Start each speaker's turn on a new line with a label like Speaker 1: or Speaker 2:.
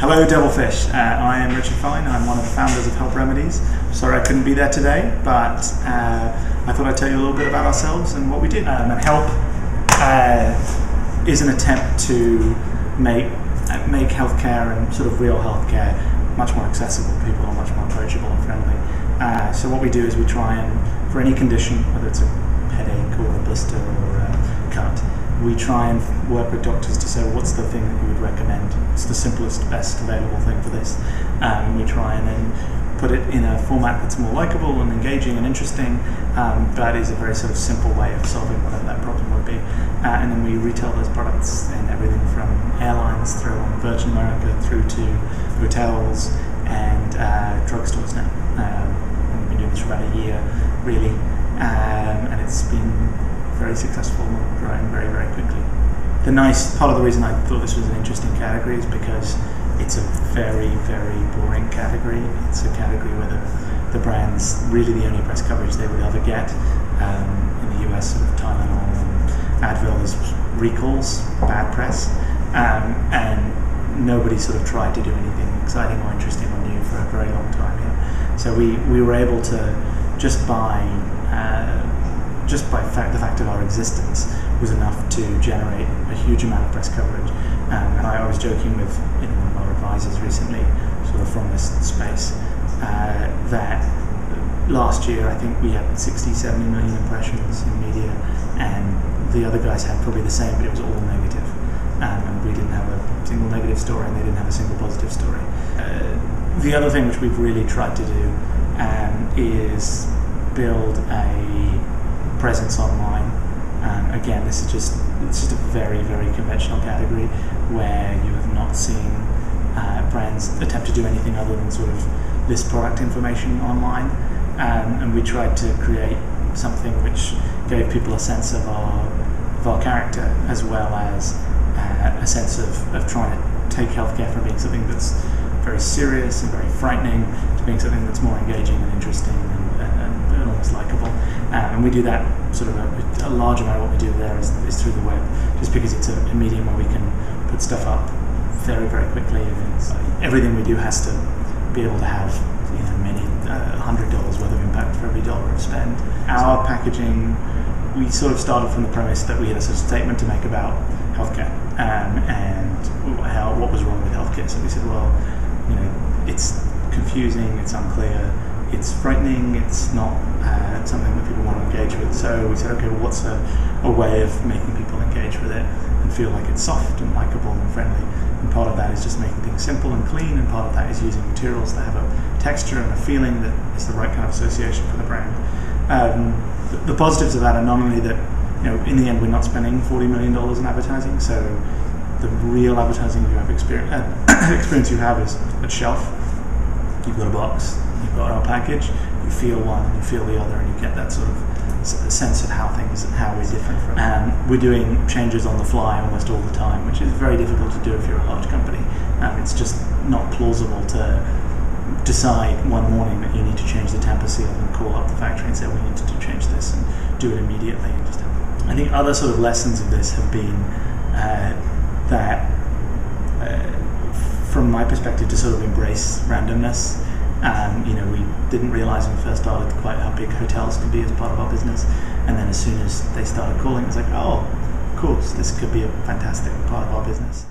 Speaker 1: Hello Devilfish, I am Richard Fine, I'm one of the founders of Help Remedies. Sorry I couldn't be there today, but I thought I'd tell you a little bit about ourselves and what we do. And Help is an attempt to make healthcare and sort of real healthcare much more accessible. People are much more approachable and friendly. So what we do is we try and, for any condition, whether it's a headache or a blister or a cut, we try and work with doctors to say, well, what's the thing that you would recommend? It's the simplest, best available thing for this. We try and then put it in a format that's more likable and engaging and interesting, but is a very sort of simple way of solving whatever that problem would be. And then we retail those products in everything from airlines through Virgin America through to hotels and drugstores now. We've been doing this for about a year, really, and it's been very successful and growing very, very quickly. The nice part of the reason I thought this was an interesting category is because it's a very, very boring category. It's a category where the brand's really the only press coverage they would ever get. In the US, sort of Tylenol and Advil is recalls, bad press, and nobody sort of tried to do anything exciting or interesting or new for a very long time here. So we were able to just by the fact of our existence was enough to generate a huge amount of press coverage. And I was joking with one of our advisors recently, sort of from this space, that last year I think we had 60-70 million impressions in media, and the other guys had probably the same, but it was all negative. And we didn't have a single negative story, and they didn't have a single positive story. The other thing which we've really tried to do is build a presence online. Again, it's just a very, very conventional category where you have not seen brands attempt to do anything other than sort of list product information online. And we tried to create something which gave people a sense of our character, as well as a sense of trying to take healthcare from being something that's very serious and very frightening to being something that's more engaging and interesting and almost likable. And we do that sort of a large amount of what we do there is through the web, just because it's a medium where we can put stuff up very, very quickly. And everything we do has to be able to have many $100 worth of impact for every dollar of spend. Our packaging, we sort of started from the premise that we had a sort of statement to make about healthcare and what was wrong with healthcare. So we said, well, it's confusing, it's unclear, it's frightening, it's not something that people want to engage with. So we said, okay, well, what's a way of making people engage with it and feel like it's soft and likable and friendly? And part of that is just making things simple and clean, and part of that is using materials that have a texture and a feeling that is the right kind of association for the brand. The positives of that are not only that, in the end we're not spending $40 million in advertising, so the real advertising you have experience you have is at shelf. You've got a box, you've got our package, you feel one and you feel the other, and you get that sort of sense of how we're different from. And we're doing changes on the fly almost all the time, which is very difficult to do if you're a large company. It's just not plausible to decide one morning that you need to change the tamper seal and call up the factory and say, we need to change this, and do it immediately. And just I think other sort of lessons of this have been that from my perspective, to sort of embrace randomness. We didn't realize when we first started quite how big hotels could be as part of our business, and then as soon as they started calling, it was like, oh, of course, this could be a fantastic part of our business.